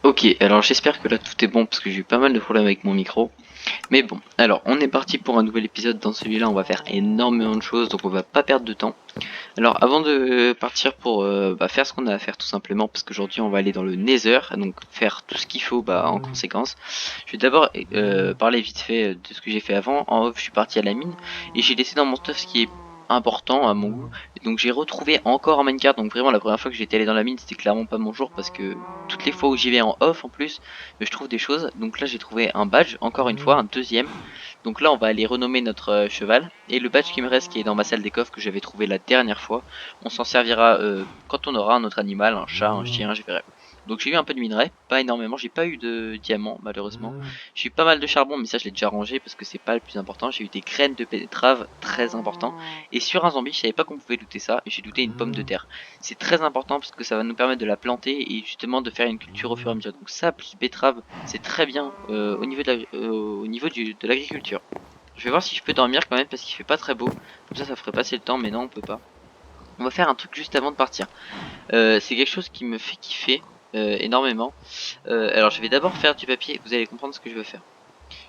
Ok, alors j'espère que là tout est bon parce que j'ai eu pas mal de problèmes avec mon micro. Mais bon, alors on est parti pour un nouvel épisode. Dans celui-là on va faire énormément de choses donc on va pas perdre de temps. Alors avant de partir pour faire ce qu'on a à faire tout simplement, parce qu'aujourd'hui on va aller dans le Nether, donc faire tout ce qu'il faut en conséquence. Je vais d'abord parler vite fait de ce que j'ai fait avant. En off je suis parti à la mine et j'ai laissé dans mon stuff ce qui est important à mon goût. Et donc j'ai retrouvé encore un minecart, donc vraiment la première fois que j'étais allé dans la mine c'était clairement pas mon jour parce que toutes les fois où j'y vais en off en plus je trouve des choses. Donc là j'ai trouvé un badge, encore une fois un deuxième. Donc là on va aller renommer notre cheval. Et le badge qui me reste qui est dans ma salle des coffres que j'avais trouvé la dernière fois, on s'en servira quand on aura un autre animal, un chat, un chien, je verrai. Donc j'ai eu un peu de minerai, pas énormément, j'ai pas eu de diamants malheureusement. J'ai eu pas mal de charbon mais ça je l'ai déjà rangé parce que c'est pas le plus important. J'ai eu des graines de betterave, très important. Et sur un zombie je savais pas qu'on pouvait looter ça et j'ai looté une pomme de terre. C'est très important parce que ça va nous permettre de la planter et justement de faire une culture au fur et à mesure. Donc ça plus betterave c'est très bien au niveau de l'agriculture. Je vais voir si je peux dormir quand même parce qu'il fait pas très beau. Comme ça ferait passer le temps mais non on peut pas. On va faire un truc juste avant de partir. C'est quelque chose qui me fait kiffer énormément. Alors je vais d'abord faire du papier, vous allez comprendre ce que je veux faire.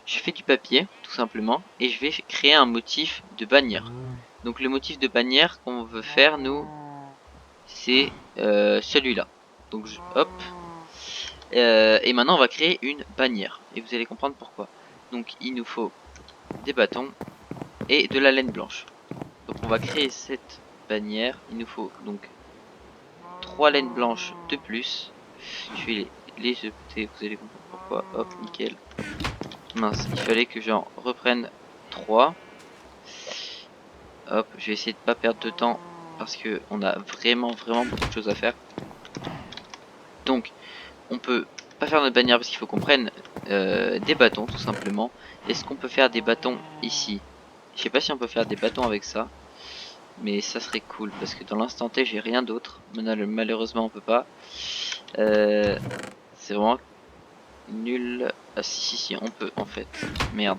Je fais du papier tout simplement et je vais créer un motif de bannière. Donc le motif de bannière qu'on veut faire nous, c'est celui-là. Donc hop. Et maintenant on va créer une bannière et vous allez comprendre pourquoi. Donc il nous faut des bâtons et de la laine blanche. Donc on va créer cette bannière. Il nous faut donc 3 laines blanches de plus. Je vais les jeter, vous allez comprendre pourquoi. Hop, nickel. Mince, il fallait que j'en reprenne 3. Hop, je vais essayer de pas perdre de temps parce que on a vraiment beaucoup de choses à faire. Donc, on peut pas faire notre bannière parce qu'il faut qu'on prenne des bâtons tout simplement. Est-ce qu'on peut faire des bâtons ici? Je sais pas si on peut faire des bâtons avec ça. Mais ça serait cool parce que dans l'instant T j'ai rien d'autre. Malheureusement on peut pas. C'est vraiment nul. Ah si on peut en fait. Merde.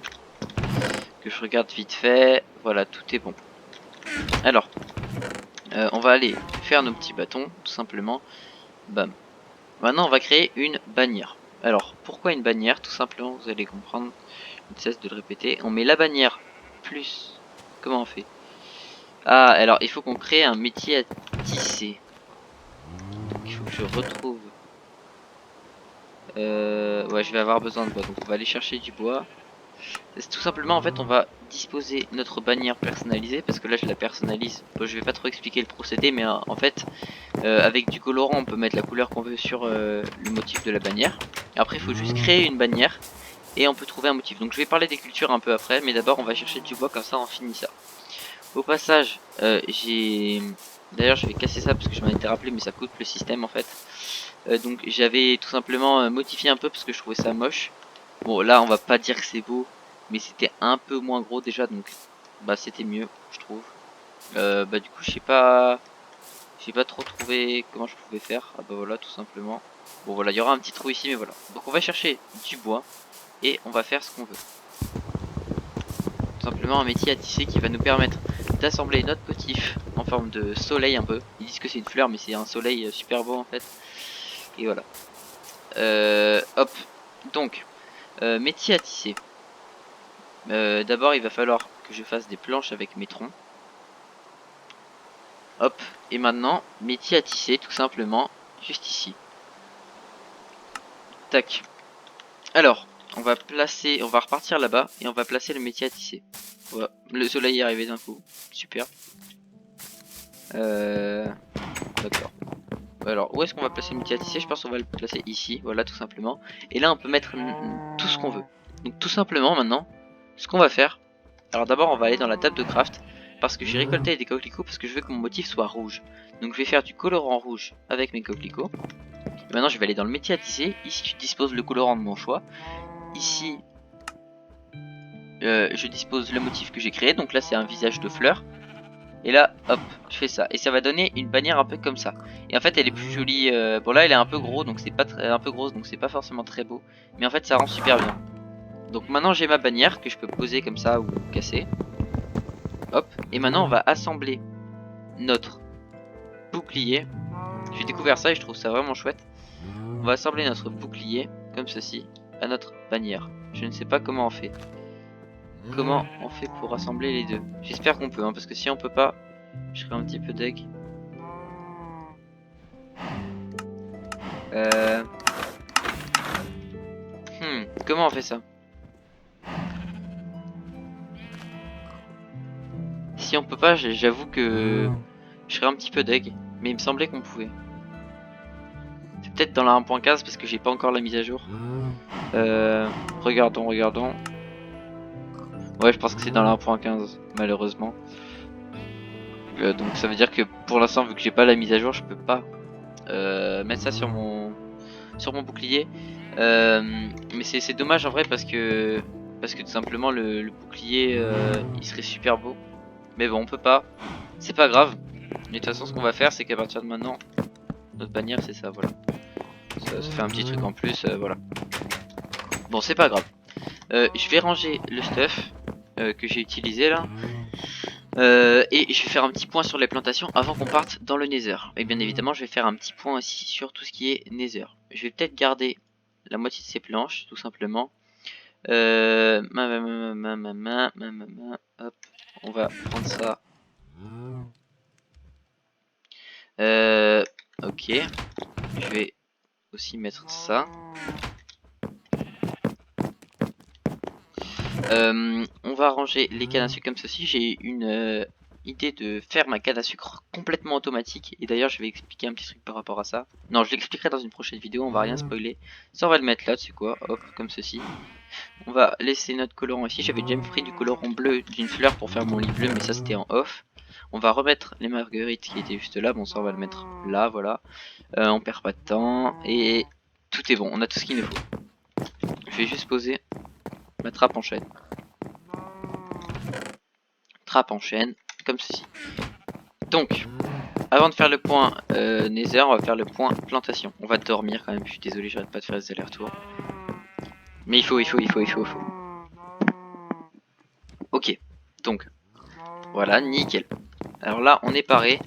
Que je regarde vite fait. Voilà, tout est bon. Alors, on va aller faire nos petits bâtons tout simplement. Bam. Maintenant on va créer une bannière. Alors pourquoi une bannière? Tout simplement vous allez comprendre. Je ne cesse de le répéter. On met la bannière plus. Comment on fait? Ah alors il faut qu'on crée un métier à tisser. Donc il faut que je retrouve. Ouais, je vais avoir besoin de bois, donc on va aller chercher du bois. C'est tout simplement, en fait, on va disposer notre bannière personnalisée, parce que là je la personnalise. Bon, je vais pas trop expliquer le procédé, mais en fait, avec du colorant, on peut mettre la couleur qu'on veut sur le motif de la bannière. Et après, il faut juste créer une bannière, et on peut trouver un motif. Donc je vais parler des cultures un peu après, mais d'abord on va chercher du bois, comme ça on finit ça. Au passage, j'ai... D'ailleurs, je vais casser ça parce que je m'en étais rappelé, mais ça coupe le système en fait. Donc j'avais tout simplement modifié un peu parce que je trouvais ça moche. Bon là on va pas dire que c'est beau, mais c'était un peu moins gros déjà, donc bah c'était mieux je trouve. Bah du coup j'ai pas trop trouvé comment je pouvais faire. Ah bah voilà tout simplement. Bon voilà il y aura un petit trou ici mais voilà. Donc on va chercher du bois et on va faire ce qu'on veut. Tout simplement un métier à tisser qui va nous permettre d'assembler notre motif en forme de soleil un peu. Ils disent que c'est une fleur mais c'est un soleil super beau en fait. Et voilà. Hop. Donc, métier à tisser. D'abord, il va falloir que je fasse des planches avec mes troncs. Hop. Et maintenant, métier à tisser, tout simplement, juste ici. Tac. Alors, on va repartir là-bas et on va placer le métier à tisser. Voilà. Le soleil est arrivé d'un coup. Super. D'accord. Alors, où est-ce qu'on va placer le métier à tisser? Je pense qu'on va le placer ici. Voilà, tout simplement. Et là, on peut mettre tout ce qu'on veut. Donc, tout simplement, maintenant, ce qu'on va faire. Alors d'abord on va aller dans la table de craft parce que j'ai récolté des coquelicots parce que je veux que mon motif soit rouge. Donc je vais faire du colorant rouge avec mes coquelicots. Et maintenant je vais aller dans le métier à tisser. Ici je dispose le colorant de mon choix. Ici je dispose le motif que j'ai créé. Donc là c'est un visage de fleur. Et là hop je fais ça. Et ça va donner une bannière un peu comme ça. Et en fait elle est plus jolie. Bon là elle est un peu gros donc c'est pas un peu grosse donc c'est pas forcément très beau. Mais en fait ça rend super bien. Donc maintenant j'ai ma bannière que je peux poser comme ça ou casser. Hop, et maintenant on va assembler notre bouclier. J'ai découvert ça et je trouve ça vraiment chouette. on va assembler notre bouclier comme ceci à notre bannière. Je ne sais pas comment on fait. Comment on fait pour assembler les deux? J'espère qu'on peut, hein, parce que si on peut pas, je serai un petit peu deg. Comment on fait ça? Si on peut pas, j'avoue que je serais un petit peu deg, mais il me semblait qu'on pouvait. C'est peut-être dans la 1.15 parce que j'ai pas encore la mise à jour. Regardons. Ouais, je pense que c'est dans la 1.15, malheureusement. Donc ça veut dire que pour l'instant, vu que j'ai pas la mise à jour, je peux pas mettre ça sur mon bouclier. Mais c'est dommage en vrai parce que tout simplement le bouclier il serait super beau. Mais bon, on peut pas. C'est pas grave. Mais de toute façon, ce qu'on va faire, c'est qu'à partir de maintenant, notre bannière, c'est ça, voilà. Ça fait un petit truc en plus, voilà. Bon, c'est pas grave. Je vais ranger le stuff que j'ai utilisé là. Et je vais faire un petit point sur les plantations avant qu'on parte dans le Nether. Et bien évidemment, je vais faire un petit point aussi sur tout ce qui est Nether. Je vais peut-être garder la moitié de ces planches, tout simplement. Hop, on va prendre ça. Ok. Je vais aussi mettre ça. On va ranger les cannes à sucre comme ceci. J'ai une idée de faire ma canne à sucre complètement automatique. Et d'ailleurs, je vais expliquer un petit truc par rapport à ça. Non, je l'expliquerai dans une prochaine vidéo. On va rien spoiler. Ça, on va le mettre là, c'est quoi? Hop, comme ceci. On va laisser notre colorant ici. J'avais déjà pris du colorant bleu d'une fleur pour faire mon lit bleu, mais ça c'était en off. On va remettre les marguerites qui étaient juste là. Bon, ça on va le mettre là, voilà. On perd pas de temps et tout est bon. On a tout ce qu'il nous faut. Je vais juste poser ma trappe en chaîne. Trappe en chaîne, comme ceci. Donc, avant de faire le point Nether, on va faire le point plantation. On va dormir quand même. Je suis désolé, j'arrête pas de faire des allers-retours. Mais il faut. Ok, donc voilà, nickel. Alors là, on est paré.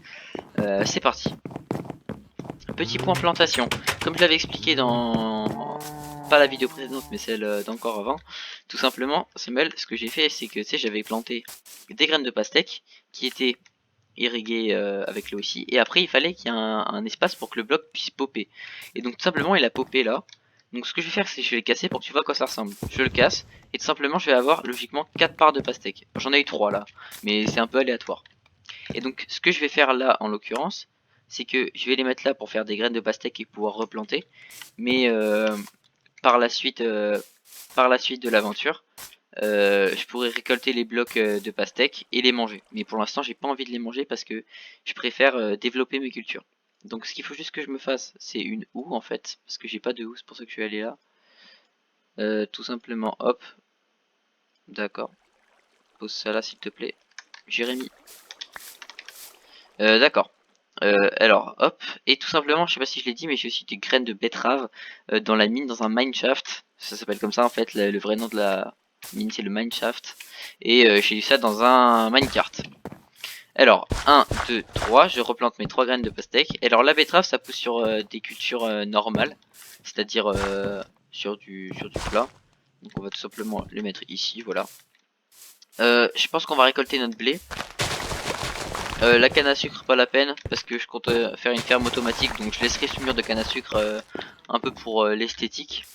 C'est parti. Petit point plantation. Comme je l'avais expliqué dans pas la vidéo précédente, mais celle d'encore avant, tout simplement, Samuel, ce que j'ai fait, c'est que tu sais, j'avais planté des graines de pastèque qui étaient irriguées avec l'eau aussi, et après il fallait qu'il y ait un espace pour que le bloc puisse popper. Et donc tout simplement, il a popé là. Donc ce que je vais faire, c'est que je vais le casser pour que tu vois à quoi ça ressemble. Je le casse, et tout simplement, je vais avoir logiquement 4 parts de pastèque. J'en ai eu 3 là, mais c'est un peu aléatoire. Et donc ce que je vais faire là en l'occurrence, c'est que je vais les mettre là pour faire des graines de pastèque et pouvoir replanter. Mais par la suite de l'aventure, je pourrais récolter les blocs de pastèque et les manger. Mais pour l'instant j'ai pas envie de les manger parce que je préfère développer mes cultures. Donc ce qu'il faut juste que je me fasse, c'est une houe en fait, parce que j'ai pas de houe, c'est pour ça que je suis allé là. Tout simplement, hop. D'accord. Pose ça là s'il te plaît. Jérémy. D'accord. Alors, hop, et tout simplement, je sais pas si je l'ai dit, mais j'ai aussi des graines de betterave dans la mine, dans un mineshaft. Ça s'appelle comme ça en fait, le vrai nom de la mine c'est le mineshaft. Et j'ai eu ça dans un minecart. Alors, 1, 2, 3, je replante mes 3 graines de pastèque. Et alors la betterave ça pousse sur des cultures normales, c'est-à-dire sur du plat. Donc on va tout simplement les mettre ici, voilà. Je pense qu'on va récolter notre blé. La canne à sucre pas la peine parce que je compte faire une ferme automatique, donc je laisserai ce mur de canne à sucre un peu pour l'esthétique,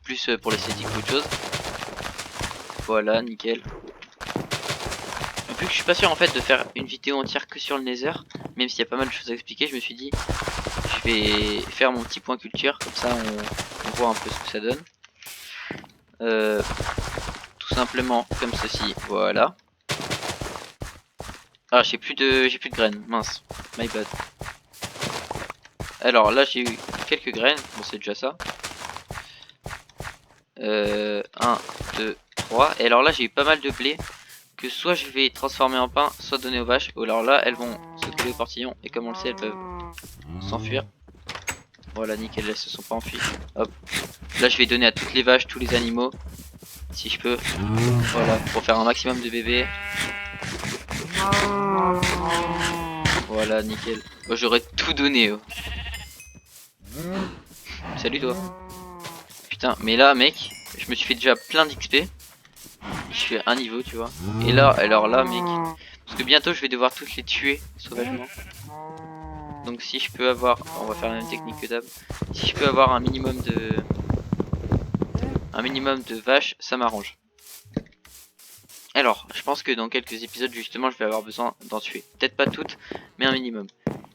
plus pour l'esthétique qu'autre chose. Voilà, nickel. Vu que je suis pas sûr en fait de faire une vidéo entière que sur le Nether, même s'il y a pas mal de choses à expliquer, je me suis dit je vais faire mon petit point culture, comme ça on voit un peu ce que ça donne. Tout simplement comme ceci, voilà. Ah, j'ai plus de graines, mince, my bad. Alors là j'ai eu quelques graines, bon c'est déjà ça. 1, 2, 3. Et alors là j'ai eu pas mal de blé que soit je vais transformer en pain, soit donner aux vaches. Ou alors là elles vont se coller au portillon et comme on le sait elles peuvent s'enfuir. Voilà nickel, elles se sont pas enfuies. Hop. Là je vais donner à toutes les vaches, tous les animaux, si je peux. Voilà, pour faire un maximum de bébés. Voilà nickel. Moi j'aurais tout donné. Oh. salut toi. Putain, mais là mec, je me suis fait déjà plein d'XP. Je fais un niveau, tu vois. Et là, alors là mec, parce que bientôt je vais devoir tous les tuer sauvagement. Donc si je peux avoir, on va faire la même technique que d'hab. Si je peux avoir un minimum de vaches, ça m'arrange. Alors, je pense que dans quelques épisodes justement je vais avoir besoin d'en tuer. Peut-être pas toutes, mais un minimum.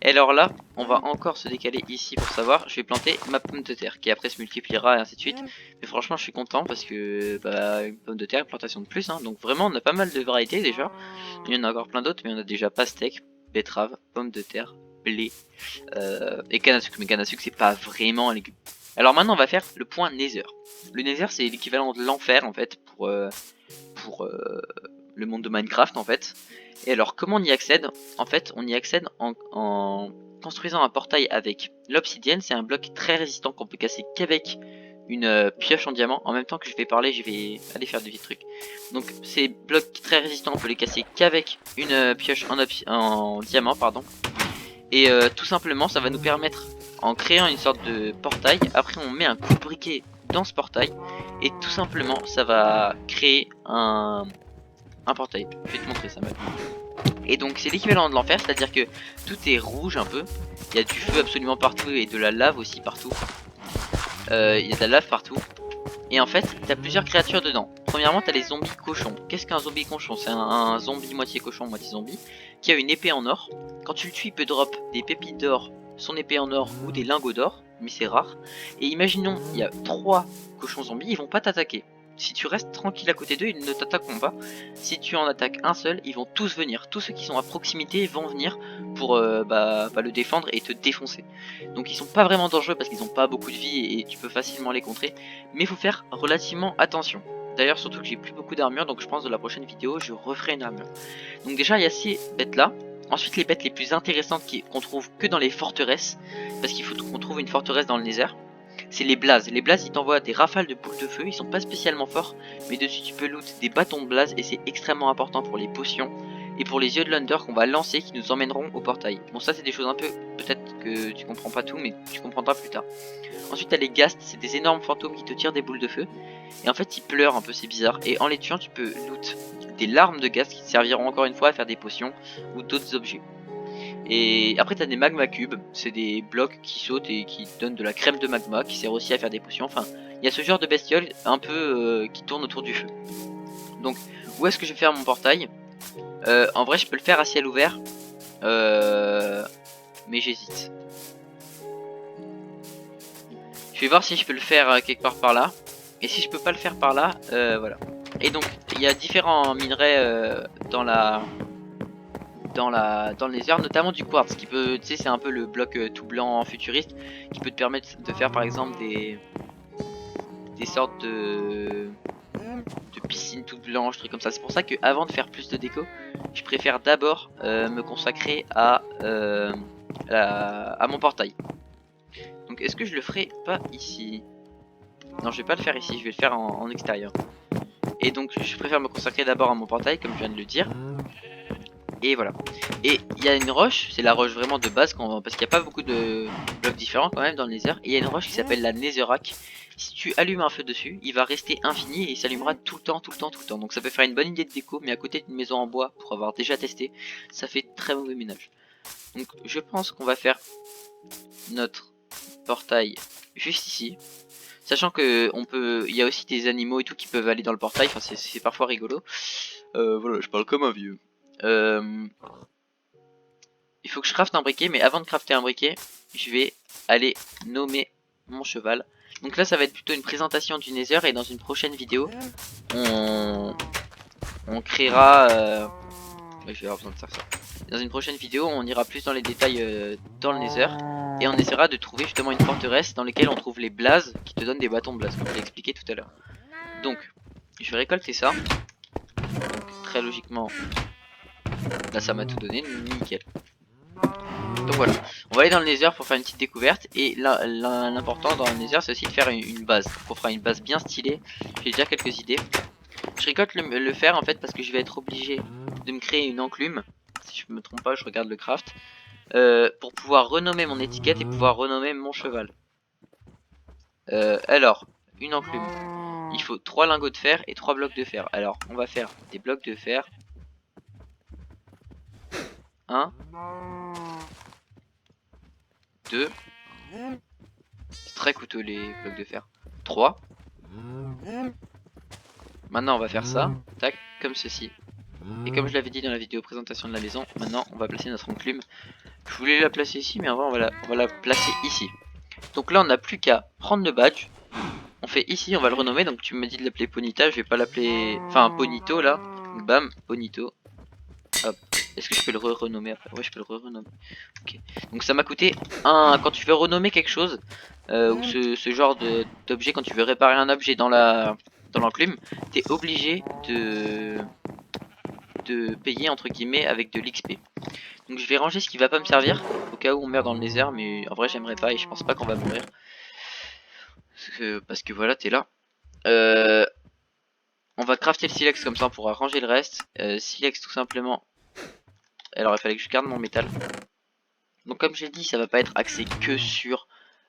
Et alors là, on va encore se décaler ici pour savoir. Je vais planter ma pomme de terre qui après se multipliera et ainsi de suite. Mais franchement je suis content parce que bah, une pomme de terre, une plantation de plus. Hein. Donc vraiment on a pas mal de variétés déjà. Il y en a encore plein d'autres mais on a déjà pastèque, betterave, pomme de terre, blé et canne à sucre. Mais canne à sucre c'est pas vraiment un légume. Alors maintenant on va faire le point Nether. Le Nether c'est l'équivalent de l'enfer en fait pour le monde de Minecraft en fait. Et alors comment on y accède? En fait on y accède en construisant un portail avec l'obsidienne. C'est un bloc très résistant qu'on peut casser qu'avec une pioche en diamant. En même temps que je vais parler je vais aller faire des petits trucs. Donc ces blocs très résistants on peut les casser qu'avec une pioche en diamant pardon. Et tout simplement ça va nous permettre en créant une sorte de portail. Après on met un coup de briquet dans ce portail et tout simplement ça va créer un portail. Je vais te montrer ça maintenant. Et donc c'est l'équivalent de l'enfer, c'est à dire que tout est rouge un peu. Il y a du feu absolument partout et de la lave aussi partout. Il y a de la lave partout. Et en fait t'as plusieurs créatures dedans. Premièrement t'as les zombies cochons. Qu'est-ce qu'un zombie cochon? C'est un zombie moitié cochon moitié zombie qui a une épée en or. Quand tu le tues il peut drop des pépites d'or, son épée en or ou des lingots d'or. Mais c'est rare. Et imaginons il y a 3 cochons zombies, ils vont pas t'attaquer. Si tu restes tranquille à côté d'eux, ils ne t'attaqueront pas. Si tu en attaques un seul, ils vont tous venir. Tous ceux qui sont à proximité vont venir pour le défendre et te défoncer. Donc ils sont pas vraiment dangereux parce qu'ils ont pas beaucoup de vie et tu peux facilement les contrer. Mais il faut faire relativement attention. D'ailleurs surtout que j'ai plus beaucoup d'armure, donc je pense que dans la prochaine vidéo je referai une armure. Donc déjà il y a ces bêtes là. Ensuite les bêtes les plus intéressantes qu'on trouve que dans les forteresses. Parce qu'il faut qu'on trouve une forteresse dans le Nether. C'est les blazes. Les blazes ils t'envoient des rafales de boules de feu, ils sont pas spécialement forts, mais dessus tu peux loot des bâtons de blaze et c'est extrêmement important pour les potions et pour les yeux de l'Under qu'on va lancer qui nous emmèneront au portail. Bon ça c'est des choses un peu, peut-être que tu comprends pas tout mais tu comprendras plus tard. Ensuite t'as les ghasts, c'est des énormes fantômes qui te tirent des boules de feu et en fait ils pleurent un peu, c'est bizarre, et en les tuant tu peux loot des larmes de ghast qui te serviront encore une fois à faire des potions ou d'autres objets. Et après t'as des magma cubes, c'est des blocs qui sautent et qui donnent de la crème de magma qui sert aussi à faire des potions. Enfin, il y a ce genre de bestioles un peu qui tourne autour du feu. Donc, où est-ce que je vais faire mon portail? En vrai, je peux le faire à ciel ouvert, mais j'hésite. Je vais voir si je peux le faire quelque part par là. Et si je peux pas le faire par là, voilà. Et donc, il y a différents minerais dans le Nether, notamment du quartz qui peut, tu sais, c'est un peu le bloc tout blanc futuriste qui peut te permettre de faire par exemple des sortes de piscines toutes blanches, trucs comme ça. C'est pour ça que avant de faire plus de déco, je préfère d'abord me consacrer à mon portail. Donc est-ce que je le ferai pas ici? Non, je vais pas le faire ici, je vais le faire en extérieur. Et donc je préfère me consacrer d'abord à mon portail comme je viens de le dire. Et voilà. Et il y a une roche, c'est la roche vraiment de base, parce qu'il n'y a pas beaucoup de blocs différents quand même dans le Nether. Et il y a une roche qui s'appelle la Netherrack. Si tu allumes un feu dessus, il va rester infini et il s'allumera tout le temps, tout le temps, tout le temps. Donc ça peut faire une bonne idée de déco, mais à côté d'une maison en bois, pour avoir déjà testé, ça fait très mauvais ménage. Donc je pense qu'on va faire notre portail juste ici. Sachant que il y a aussi des animaux et tout qui peuvent aller dans le portail, enfin c'est parfois rigolo. Voilà, je parle comme un vieux. Il faut que je crafte un briquet, mais avant de crafter un briquet, je vais aller nommer mon cheval. Donc là ça va être plutôt une présentation du Nether et dans une prochaine vidéo, on créera... je vais avoir besoin de ça. Dans une prochaine vidéo, on ira plus dans les détails dans le Nether et on essaiera de trouver justement une forteresse dans laquelle on trouve les blazes qui te donnent des bâtons de blaze, comme je l'ai expliqué tout à l'heure. Donc, je vais récolter ça. Donc, très logiquement, là ça m'a tout donné, nickel. Donc voilà, on va aller dans le Nether pour faire une petite découverte. Et l'important dans le Nether c'est aussi de faire une base. Donc on fera une base bien stylée. J'ai déjà quelques idées. Je récolte le fer en fait parce que je vais être obligé de me créer une enclume. Si je me trompe pas, je regarde le craft. Pour pouvoir renommer mon étiquette et pouvoir renommer mon cheval. Alors, une enclume. Il faut 3 lingots de fer et 3 blocs de fer. Alors, on va faire des blocs de fer. 1, 2. C'est très coûteux les blocs de fer. 3. Maintenant, on va faire ça. Tac, comme ceci. Et comme je l'avais dit dans la vidéo présentation de la maison, maintenant, on va placer notre enclume. Je voulais la placer ici, mais en vrai, on va la placer ici. Donc là, on n'a plus qu'à prendre le badge. On fait ici, on va le renommer. Donc tu me dis de l'appeler Ponita, je vais pas l'appeler... Enfin, Ponito là. Donc, bam, Ponito. Hop. Est-ce que je peux le renommer après? Ouais, je peux le renommer. Ok. Donc ça m'a coûté un... Quand tu veux renommer quelque chose, ou ce genre d'objet, quand tu veux réparer un objet dans l'enclume, t'es obligé de payer entre guillemets avec de l'XP. Donc je vais ranger ce qui va pas me servir, au cas où on meurt dans le nether, mais en vrai j'aimerais pas et je pense pas qu'on va mourir. Parce que voilà, t'es là. On va crafter le silex comme ça on pourra ranger le reste. Silex tout simplement. Alors il fallait que je garde mon métal. Donc comme j'ai dit, ça va pas être axé que sur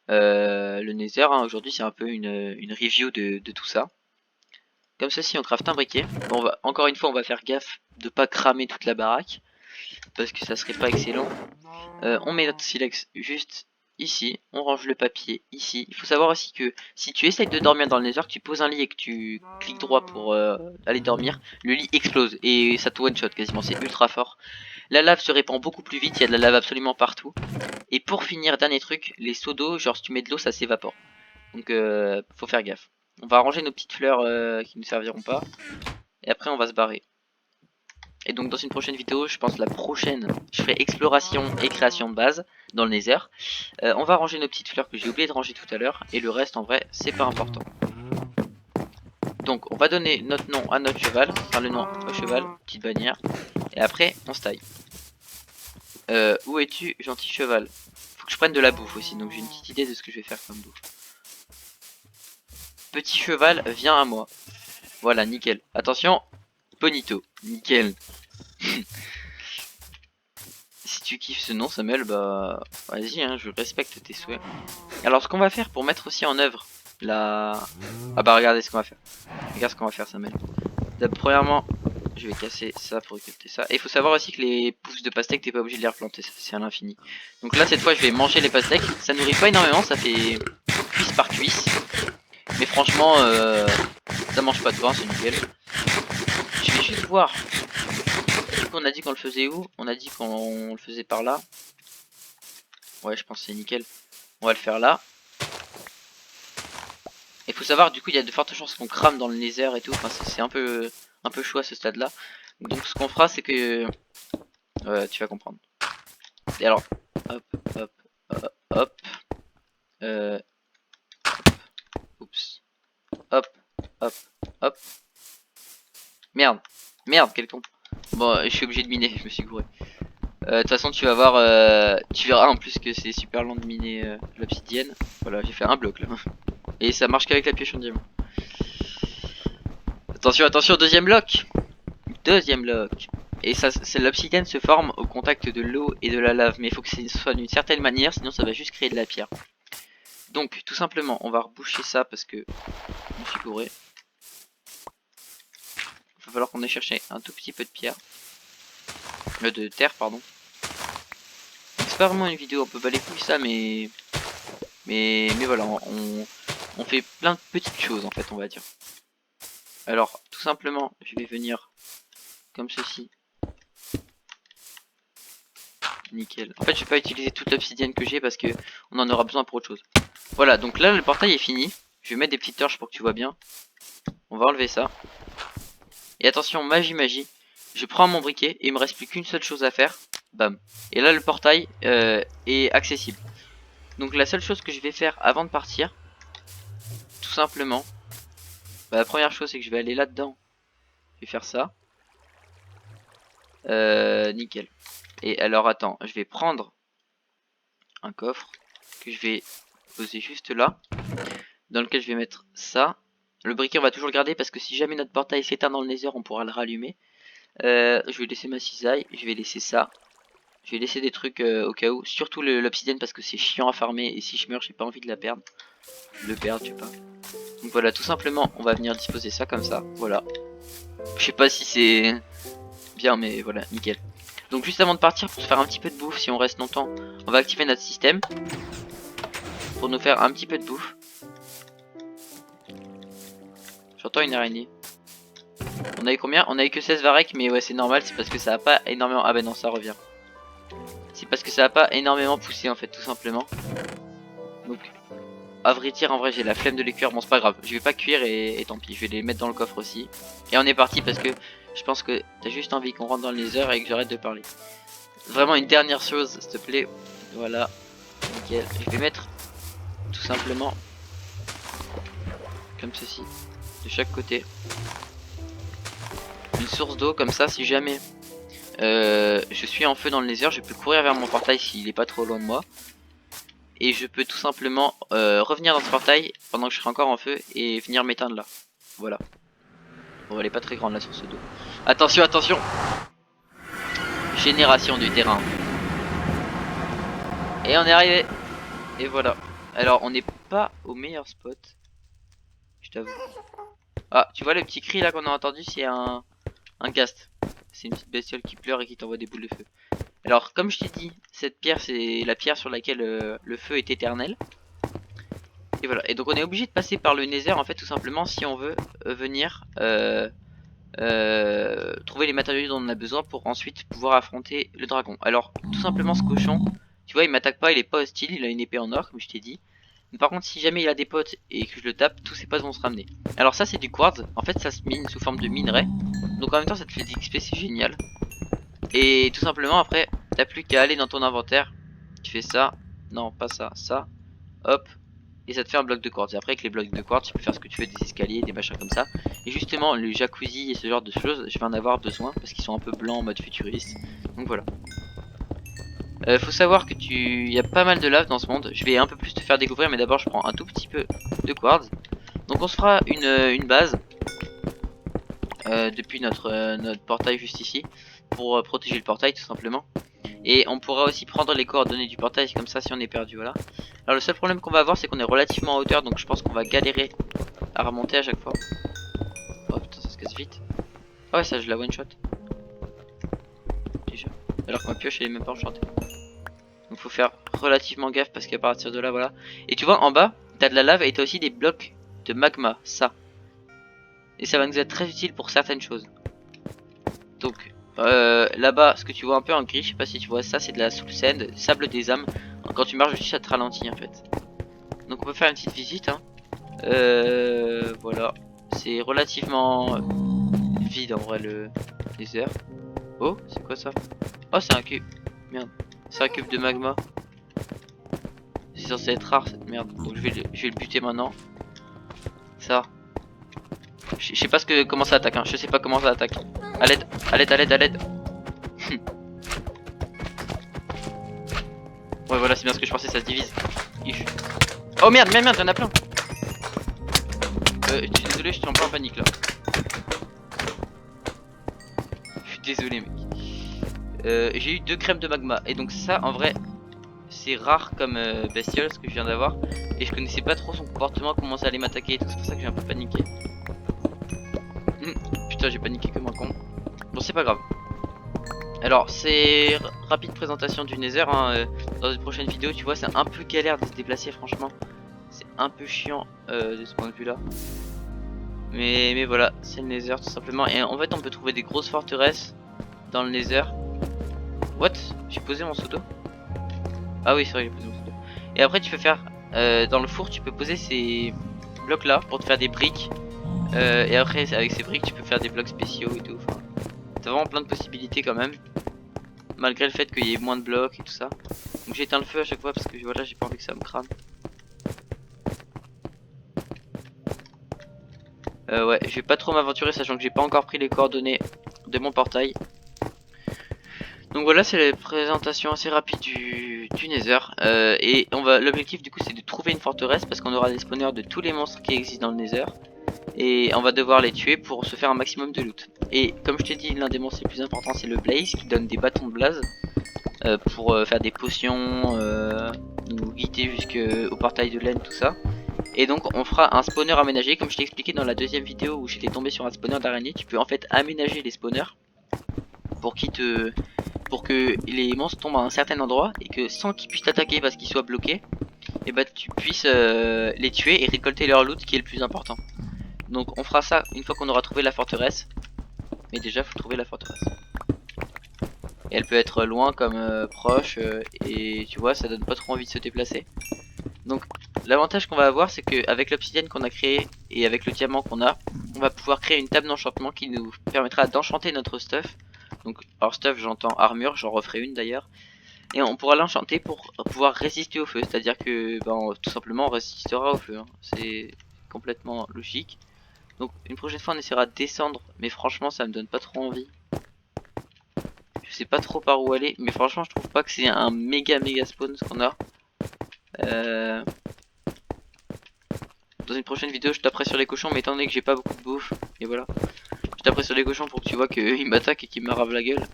le nether. Hein. Aujourd'hui c'est un peu une review de tout ça. Comme ceci on craft un briquet. Bon, encore une fois on va faire gaffe de pas cramer toute la baraque. Parce que ça serait pas excellent. On met notre silex juste ici, on range le papier ici. Il faut savoir aussi que si tu essayes de dormir dans le nether, que tu poses un lit et que tu cliques droit pour aller dormir, le lit explose et ça te one shot quasiment, c'est ultra fort. La lave se répand beaucoup plus vite, il y a de la lave absolument partout. Et pour finir, dernier truc, les seaux d'eau, genre si tu mets de l'eau ça s'évapore. Donc faut faire gaffe. On va ranger nos petites fleurs qui ne serviront pas. Et après on va se barrer. Et donc dans une prochaine vidéo, je pense la prochaine, je ferai exploration et création de base dans le nether. On va ranger nos petites fleurs que j'ai oublié de ranger tout à l'heure. Et le reste en vrai, c'est pas important. Donc on va donner notre nom à notre cheval. Enfin le nom au cheval, petite bannière. Et après, on se taille. Où es-tu, gentil cheval? Faut que je prenne de la bouffe aussi, donc j'ai une petite idée de ce que je vais faire comme bouffe. Petit cheval, viens à moi. Voilà, nickel. Attention, Ponito, nickel. Si tu kiffes ce nom Samuel, bah vas-y, hein, je respecte tes souhaits. Alors ce qu'on va faire pour mettre aussi en œuvre la... Ah bah regardez ce qu'on va faire. Regarde ce qu'on va faire Samuel. Premièrement, je vais casser ça pour récolter ça. Et il faut savoir aussi que les pousses de pastèque, t'es pas obligé de les replanter, c'est à l'infini. Donc là cette fois je vais manger les pastèques. Ça nourrit pas énormément, ça fait cuisse par cuisse. Mais franchement, ça mange pas de pain, c'est nickel. Je vais juste voir. Du coup on a dit qu'on le faisait où? On a dit qu'on le faisait par là. Ouais, je pense que c'est nickel. On va le faire là. Et faut savoir, du coup, il y a de fortes chances qu'on crame dans le nether et tout. Enfin, c'est un peu chaud à ce stade-là. Donc, ce qu'on fera, c'est que tu vas comprendre. Et alors, hop, hop, hop, hop. Oups. Hop, hop, hop. Merde, merde, quel con. Bon, je suis obligé de miner. Je me suis gouré. De toute façon, tu vas voir, tu verras en plus que c'est super lent de miner l'obsidienne. Voilà, j'ai fait un bloc là. Et ça marche qu'avec la pioche en diamant. Attention, attention, deuxième bloc. Deuxième bloc. Et ça, l'obsidienne se forme au contact de l'eau et de la lave. Mais il faut que ce soit d'une certaine manière, sinon ça va juste créer de la pierre. Donc, tout simplement, on va reboucher ça parce que je me suis gouré. Il va falloir qu'on ait cherché un tout petit peu de pierre. De terre, pardon. C'est pas vraiment une vidéo, on peut pas les couilles ça, mais voilà, on fait plein de petites choses en fait, on va dire. Alors, tout simplement, je vais venir comme ceci. Nickel. En fait, je vais pas utiliser toute l'obsidienne que j'ai parce que on en aura besoin pour autre chose. Voilà, donc là, le portail est fini. Je vais mettre des petites torches pour que tu vois bien. On va enlever ça. Et attention, magie, magie. Je prends mon briquet et il me reste plus qu'une seule chose à faire. Bam. Et là, le portail est accessible. Donc la seule chose que je vais faire avant de partir, tout simplement, bah, la première chose c'est que je vais aller là-dedans. Je vais faire ça. Nickel. Et alors attends, je vais prendre un coffre que je vais poser juste là, dans lequel je vais mettre ça. Le briquet on va toujours le garder parce que si jamais notre portail s'éteint dans le nether on pourra le rallumer. Je vais laisser ma cisaille, je vais laisser ça. Je vais laisser des trucs au cas où. Surtout l'obsidienne parce que c'est chiant à farmer. Et si je meurs, j'ai pas envie de la perdre. Le perdre, je sais pas. Donc voilà, tout simplement, on va venir disposer ça comme ça. Voilà. Je sais pas si c'est bien, mais voilà, nickel. Donc juste avant de partir, pour se faire un petit peu de bouffe, si on reste longtemps, on va activer notre système. Pour nous faire un petit peu de bouffe. J'entends une araignée. On a eu combien? On a eu que 16 varech, mais ouais, c'est normal, c'est parce que ça a pas énormément... Ah bah non, ça revient. C'est parce que ça a pas énormément poussé en fait, tout simplement. Donc, à vrai dire, en vrai, j'ai la flemme de les cuire. Bon, c'est pas grave, je vais pas cuire et tant pis, je vais les mettre dans le coffre aussi. Et on est parti parce que je pense que t'as juste envie qu'on rentre dans les heures et que j'arrête de parler. Vraiment une dernière chose, s'il te plaît. Voilà, nickel. Je vais mettre tout simplement comme ceci, de chaque côté. Une source d'eau comme ça, si jamais je suis en feu dans le nether, je peux courir vers mon portail s'il est pas trop loin de moi. Et je peux tout simplement revenir dans ce portail pendant que je serai encore en feu et venir m'éteindre là. Voilà. Bon, elle est pas très grande la source d'eau. Attention, attention. Génération du terrain. Et on est arrivé. Et voilà. Alors on n'est pas au meilleur spot. Je t'avoue. Ah, tu vois le petit cri là qu'on a entendu, c'est un ghast. C'est une petite bestiole qui pleure et qui t'envoie des boules de feu. Alors comme je t'ai dit, cette pierre c'est la pierre sur laquelle le feu est éternel. Et voilà, et donc on est obligé de passer par le nether en fait tout simplement si on veut venir trouver les matériaux dont on a besoin pour ensuite pouvoir affronter le dragon. Alors tout simplement ce cochon, tu vois il m'attaque pas, il est pas hostile, il a une épée en or comme je t'ai dit. Mais par contre si jamais il a des potes et que je le tape, tous ses potes vont se ramener. Alors ça c'est du quartz, en fait ça se mine sous forme de minerai. Donc en même temps ça te fait des XP, c'est génial. Et tout simplement après t'as plus qu'à aller dans ton inventaire. Tu fais ça, non pas ça, ça, hop. Et ça te fait un bloc de quartz. Et après avec les blocs de quartz tu peux faire ce que tu veux, des escaliers, des machins comme ça. Et justement le jacuzzi et ce genre de choses je vais en avoir besoin parce qu'ils sont un peu blancs en mode futuriste. Donc voilà. Faut savoir que il y a pas mal de lave dans ce monde. Je vais un peu plus te faire découvrir, mais d'abord je prends un tout petit peu de quartz. Donc on se fera une base depuis notre portail juste ici pour protéger le portail tout simplement. Et on pourra aussi prendre les coordonnées du portail comme ça si on est perdu, voilà. Alors le seul problème qu'on va avoir c'est qu'on est relativement en hauteur, donc je pense qu'on va galérer à remonter à chaque fois. Oh putain ça se casse vite. Oh ouais ça je la one shot. Déjà. Alors que ma pioche elle est même pas enchantée. Donc faut faire relativement gaffe parce qu'à partir de là voilà. Et tu vois en bas t'as de la lave et t'as aussi des blocs de magma, ça. Et ça va nous être très utile pour certaines choses. Donc là-bas ce que tu vois un peu en gris, je sais pas si tu vois ça, c'est de la soul sand, sable des âmes. Quand tu marches dessus ça te ralentit en fait. Donc on peut faire une petite visite hein. Voilà. C'est relativement vide en vrai le désert. Oh c'est quoi ça? Oh c'est un cube. Merde. C'est un cube de magma. C'est censé être rare cette merde. Donc je vais le buter maintenant. Ça. Je sais pas comment ça attaque hein. Je sais pas comment ça attaque. À l'aide, à l'aide, à l'aide, à l'aide. Ouais voilà c'est bien ce que je pensais, ça se divise. Oh merde, merde, merde, y'en a plein. Je suis désolé, je suis un peu en panique là. Je suis désolé mec. J'ai eu 2 crèmes de magma. Et donc ça en vrai c'est rare comme bestiole ce que je viens d'avoir. Et je connaissais pas trop son comportement, comment ça allait m'attaquer et tout. C'est pour ça que j'ai un peu paniqué. Putain j'ai paniqué comme un con. Bon c'est pas grave. Alors c'est rapide présentation du nether hein, dans une prochaine vidéo tu vois c'est un peu galère de se déplacer franchement. C'est un peu chiant de ce point de vue là. Mais voilà c'est le nether tout simplement. Et en fait on peut trouver des grosses forteresses dans le nether. What? J'ai posé mon pseudo. Ah oui c'est vrai j'ai posé mon pseudo. Et après tu peux faire dans le four tu peux poser ces blocs là pour te faire des briques. Et après avec ces briques tu peux faire des blocs spéciaux et tout. Enfin, t'as vraiment plein de possibilités quand même. Malgré le fait qu'il y ait moins de blocs et tout ça. Donc j'éteins le feu à chaque fois parce que voilà j'ai pas envie que ça me crame. Ouais je vais pas trop m'aventurer sachant que j'ai pas encore pris les coordonnées de mon portail. Donc voilà c'est la présentation assez rapide du nether. Et l'objectif du coup c'est de trouver une forteresse parce qu'on aura des spawners de tous les monstres qui existent dans le nether. Et on va devoir les tuer pour se faire un maximum de loot. Et comme je t'ai dit l'un des monstres les plus importants c'est le blaze qui donne des bâtons de blaze. pour faire des potions, nous guider jusqu'au portail de laine, tout ça. Et donc on fera un spawner aménagé, comme je t'ai expliqué dans la deuxième vidéo où j'étais tombé sur un spawner d'araignée. Tu peux en fait aménager les spawners pour que les monstres tombent à un certain endroit et que sans qu'ils puissent t'attaquer parce qu'ils soient bloqués, et bah tu puisses les tuer et récolter leur loot qui est le plus important. Donc on fera ça une fois qu'on aura trouvé la forteresse. Mais déjà faut trouver la forteresse. Et elle peut être loin comme proche et tu vois ça donne pas trop envie de se déplacer. Donc l'avantage qu'on va avoir c'est qu'avec l'obsidienne qu'on a créé et avec le diamant qu'on a, on va pouvoir créer une table d'enchantement qui nous permettra d'enchanter notre stuff. Donc alors stuff j'entends armure, j'en referai une d'ailleurs. Et on pourra l'enchanter pour pouvoir résister au feu, c'est-à-dire que tout simplement on résistera au feu, hein. C'est complètement logique. Donc une prochaine fois on essaiera de descendre, mais franchement ça me donne pas trop envie. Je sais pas trop par où aller, mais franchement je trouve pas que c'est un méga spawn ce qu'on a. Dans une prochaine vidéo je taperai sur les cochons, mais étant donné que j'ai pas beaucoup de bouffe, et voilà. Je taperai sur les cochons pour que tu vois qu'ils m'attaquent et qu'ils me ravent la gueule.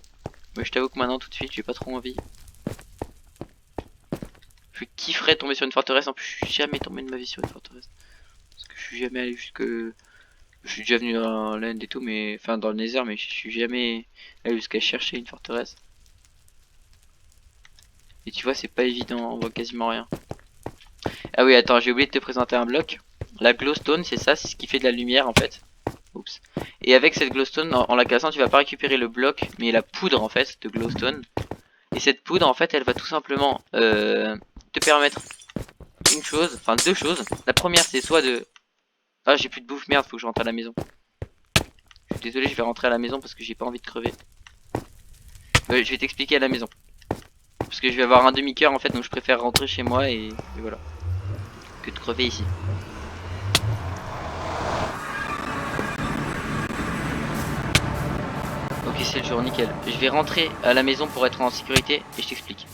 Mais je t'avoue que maintenant tout de suite j'ai pas trop envie. Je kifferais tomber sur une forteresse, en plus je suis jamais tombé de ma vie sur une forteresse. Parce que je suis jamais allé jusque... Je suis déjà venu dans l'Inde et tout, mais... Enfin dans le Nether, mais je suis jamais allé jusqu'à chercher une forteresse. Et tu vois c'est pas évident, on voit quasiment rien. Ah oui attends, j'ai oublié de te présenter un bloc. La glowstone c'est ça, c'est ce qui fait de la lumière en fait. Oups. Et avec cette glowstone, en la cassant tu vas pas récupérer le bloc, mais la poudre en fait de glowstone. Et cette poudre en fait elle va tout simplement te permettre une chose, enfin deux choses. La première c'est soit de... Ah j'ai plus de bouffe, merde, faut que je rentre à la maison. Je suis désolé, je vais rentrer à la maison parce que j'ai pas envie de crever. Je vais t'expliquer à la maison. Parce que je vais avoir un demi-cœur en fait, donc je préfère rentrer chez moi et voilà. Que de crever ici. Ok c'est le jour, nickel. Je vais rentrer à la maison pour être en sécurité et je t'explique.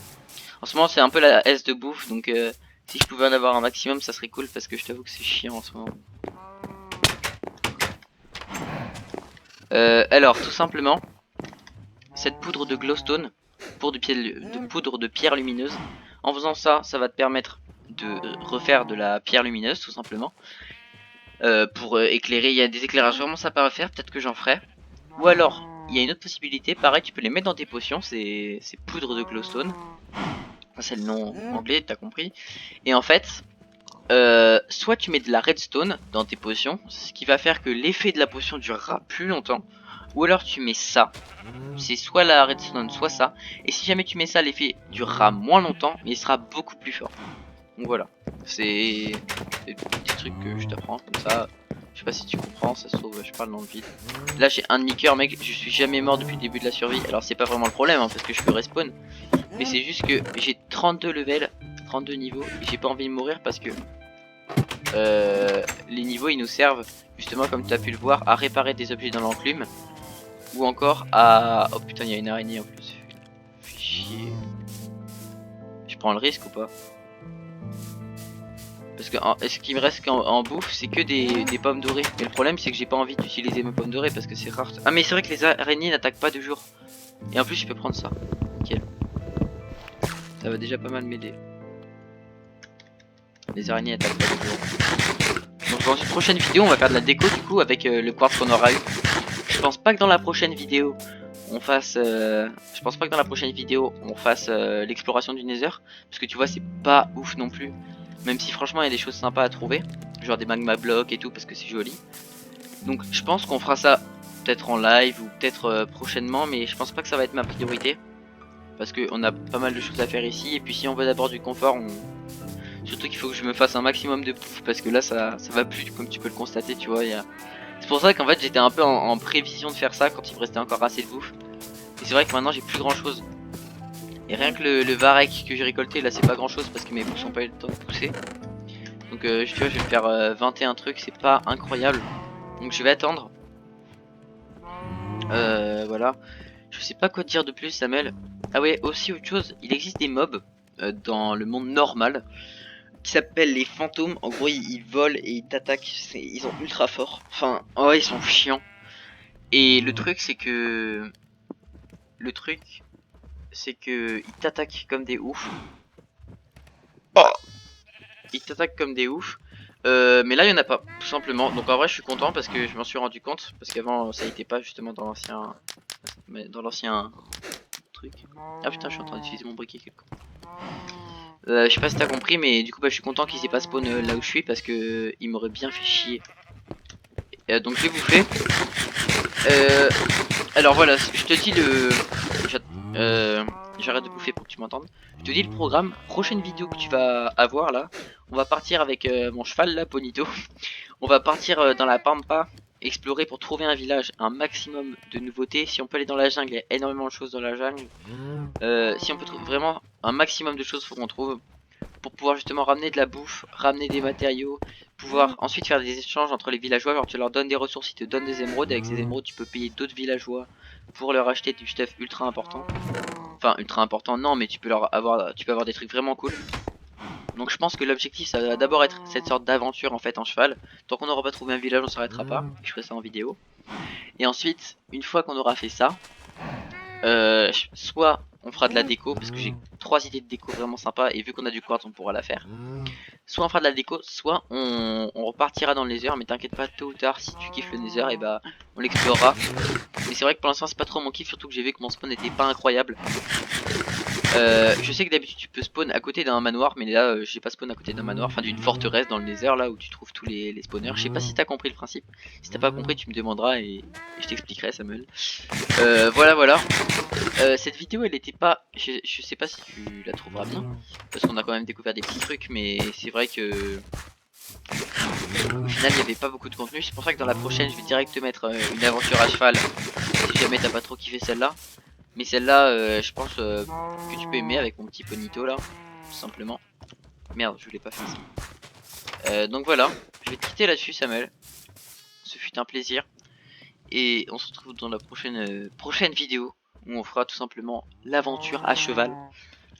En ce moment c'est un peu la S de bouffe, donc si je pouvais en avoir un maximum ça serait cool parce que je t'avoue que c'est chiant en ce moment. Alors tout simplement, cette poudre de glowstone, poudre de pierre lumineuse, en faisant ça, ça va te permettre de refaire de la pierre lumineuse tout simplement. Pour éclairer, il y a des éclairages vraiment sympas à faire, peut-être que j'en ferai. Ou alors, il y a une autre possibilité, pareil tu peux les mettre dans tes potions, c'est poudre de glowstone. Enfin, c'est le nom anglais, t'as compris. Et en fait, soit tu mets de la redstone dans tes potions, ce qui va faire que l'effet de la potion durera plus longtemps. Ou alors tu mets ça, c'est soit la redstone soit ça. Et si jamais tu mets ça, l'effet durera moins longtemps, mais il sera beaucoup plus fort. Donc voilà, c'est des petits trucs que je t'apprends comme ça. Je sais pas si tu comprends, ça se trouve je parle dans le vide. Là j'ai un demi-cœur mec, je suis jamais mort depuis le début de la survie. Alors c'est pas vraiment le problème hein, parce que je peux respawn. Mais c'est juste que j'ai 32 levels, 32 niveaux. Et j'ai pas envie de mourir parce que les niveaux ils nous servent justement comme tu as pu le voir à réparer des objets dans l'enclume. Ou encore à... Oh putain il y a une araignée en plus. Fais chier. Je prends le risque ou pas? Parce que ce qui me reste en bouffe c'est que des pommes dorées. Mais le problème c'est que j'ai pas envie d'utiliser mes pommes dorées parce que c'est rare. Ah mais c'est vrai que les araignées n'attaquent pas de jour. Et en plus je peux prendre ça. Nickel. Ça va déjà pas mal m'aider. Les araignées attaquent pas de jour. Donc dans une prochaine vidéo on va faire de la déco du coup avec le quartz qu'on aura eu. Je pense pas que dans la prochaine vidéo on fasse l'exploration du Nether. Parce que tu vois c'est pas ouf non plus. Même si franchement il y a des choses sympas à trouver. Genre des magma blocks et tout parce que c'est joli. Donc je pense qu'on fera ça peut-être en live ou peut-être prochainement. Mais je pense pas que ça va être ma priorité. Parce qu'on a pas mal de choses à faire ici. Et puis si on veut d'abord du confort, surtout qu'il faut que je me fasse un maximum de bouffe. Parce que là ça va plus comme tu peux le constater tu vois. C'est pour ça qu'en fait j'étais un peu en prévision de faire ça quand il me restait encore assez de bouffe. Et c'est vrai que maintenant j'ai plus grand chose. Et rien que le varech que j'ai récolté là c'est pas grand chose parce que mes pousses n'ont pas eu le temps de pousser. Donc tu vois je vais faire 21 trucs, c'est pas incroyable. Donc je vais attendre. Voilà. Je sais pas quoi dire de plus Samuel. Ah ouais aussi autre chose, il existe des mobs dans le monde normal qui s'appellent les fantômes. En gros ils volent et ils t'attaquent, ils sont ultra forts. Enfin ouais ils sont chiants. Et le truc c'est que... Le truc c'est que ils t'attaquent comme des oufs. Oh, ils t'attaquent comme des oufs. Mais là il y en a pas, tout simplement. Donc en vrai je suis content parce que je m'en suis rendu compte. Parce qu'avant ça n'était pas justement dans l'ancien. Mais dans l'ancien truc. Ah putain, je suis en train d'utiliser mon briquet quelque part. Je sais pas si t'as compris, mais du coup bah je suis content qu'ils aient pas spawn là où je suis parce que il m'aurait bien fait chier. Donc je vais bouffer. Alors voilà, je te dis le. J'arrête de bouffer pour que tu m'entendes. Je te dis le programme. Prochaine vidéo que tu vas avoir là, on va partir avec mon cheval là, Ponito. On va partir dans la pampa, explorer pour trouver un village, un maximum de nouveautés. Si on peut aller dans la jungle, il y a énormément de choses dans la jungle. Si on peut trouver vraiment un maximum de choses, faut qu'on trouve pour pouvoir justement ramener de la bouffe, ramener des matériaux, pouvoir ensuite faire des échanges entre les villageois. Genre tu leur donnes des ressources, ils te donnent des émeraudes. Avec ces émeraudes, tu peux payer d'autres villageois pour leur acheter du stuff ultra important. Enfin ultra important non, mais tu peux avoir des trucs vraiment cool. Donc je pense que l'objectif ça va d'abord être cette sorte d'aventure en fait en cheval. Tant qu'on n'aura pas trouvé un village on s'arrêtera pas. Je ferai ça en vidéo. Et ensuite une fois qu'on aura fait ça, soit on fera de la déco parce que j'ai 3 idées de déco vraiment sympas et vu qu'on a du quartz on pourra la faire. Soit on fera de la déco, soit on repartira dans le nether, mais t'inquiète pas, tôt ou tard si tu kiffes le nether et bah on l'explorera. Mais c'est vrai que pour l'instant c'est pas trop mon kiff, surtout que j'ai vu que mon spawn n'était pas incroyable. Je sais que d'habitude tu peux spawn à côté d'un manoir, mais là j'ai pas spawn à côté d'un manoir, enfin d'une forteresse dans le nether là où tu trouves tous les spawners. Je sais pas si t'as compris le principe. Si t'as pas compris tu me demanderas et je t'expliquerai Samuel. Voilà. Cette vidéo elle était pas, je sais pas si tu la trouveras bien, parce qu'on a quand même découvert des petits trucs, mais c'est vrai que au final il n'y avait pas beaucoup de contenu. C'est pour ça que dans la prochaine je vais direct te mettre une aventure à cheval, si jamais t'as pas trop kiffé celle-là. Mais celle-là, je pense que tu peux aimer avec mon petit Ponito là, tout simplement. Merde, je voulais pas faire ça. Donc voilà, je vais te quitter là-dessus, Samuel. Ce fut un plaisir. Et on se retrouve dans la prochaine vidéo où on fera tout simplement l'aventure à cheval.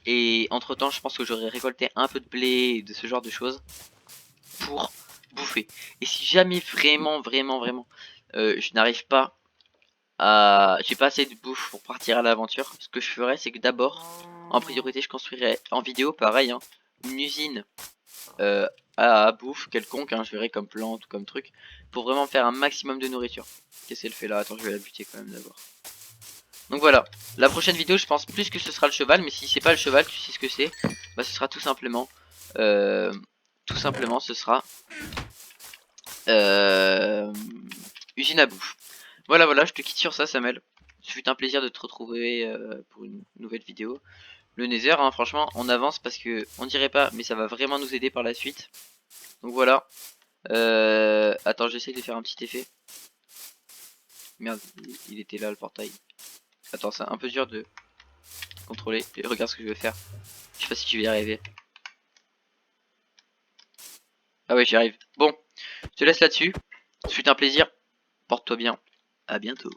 Et entre temps, je pense que j'aurai récolté un peu de blé et de ce genre de choses pour bouffer. Et si jamais vraiment, je n'arrive pas j'ai pas assez de bouffe pour partir à l'aventure. Ce que je ferais c'est que d'abord en priorité je construirais en vidéo pareil hein, une usine à bouffe quelconque hein, je verrai comme plante ou comme truc pour vraiment faire un maximum de nourriture. Qu'est-ce qu'elle fait là? Attends, je vais la buter quand même d'abord. Donc voilà, la prochaine vidéo je pense plus que ce sera le cheval, mais si c'est pas le cheval tu sais ce que c'est. Bah ce sera tout simplement ce sera usine à bouffe. Voilà, je te quitte sur ça Samuel. Ce fut un plaisir de te retrouver pour une nouvelle vidéo. Le Nether, hein, franchement, on avance parce que on dirait pas, mais ça va vraiment nous aider par la suite. Donc voilà. Attends, j'essaie de faire un petit effet. Merde, il était là le portail. Attends, c'est un peu dur de contrôler. Et regarde ce que je vais faire. Je sais pas si tu vas y arriver. Ah ouais, j'y arrive. Bon, je te laisse là-dessus. Ce fut un plaisir. Porte-toi bien. À bientôt.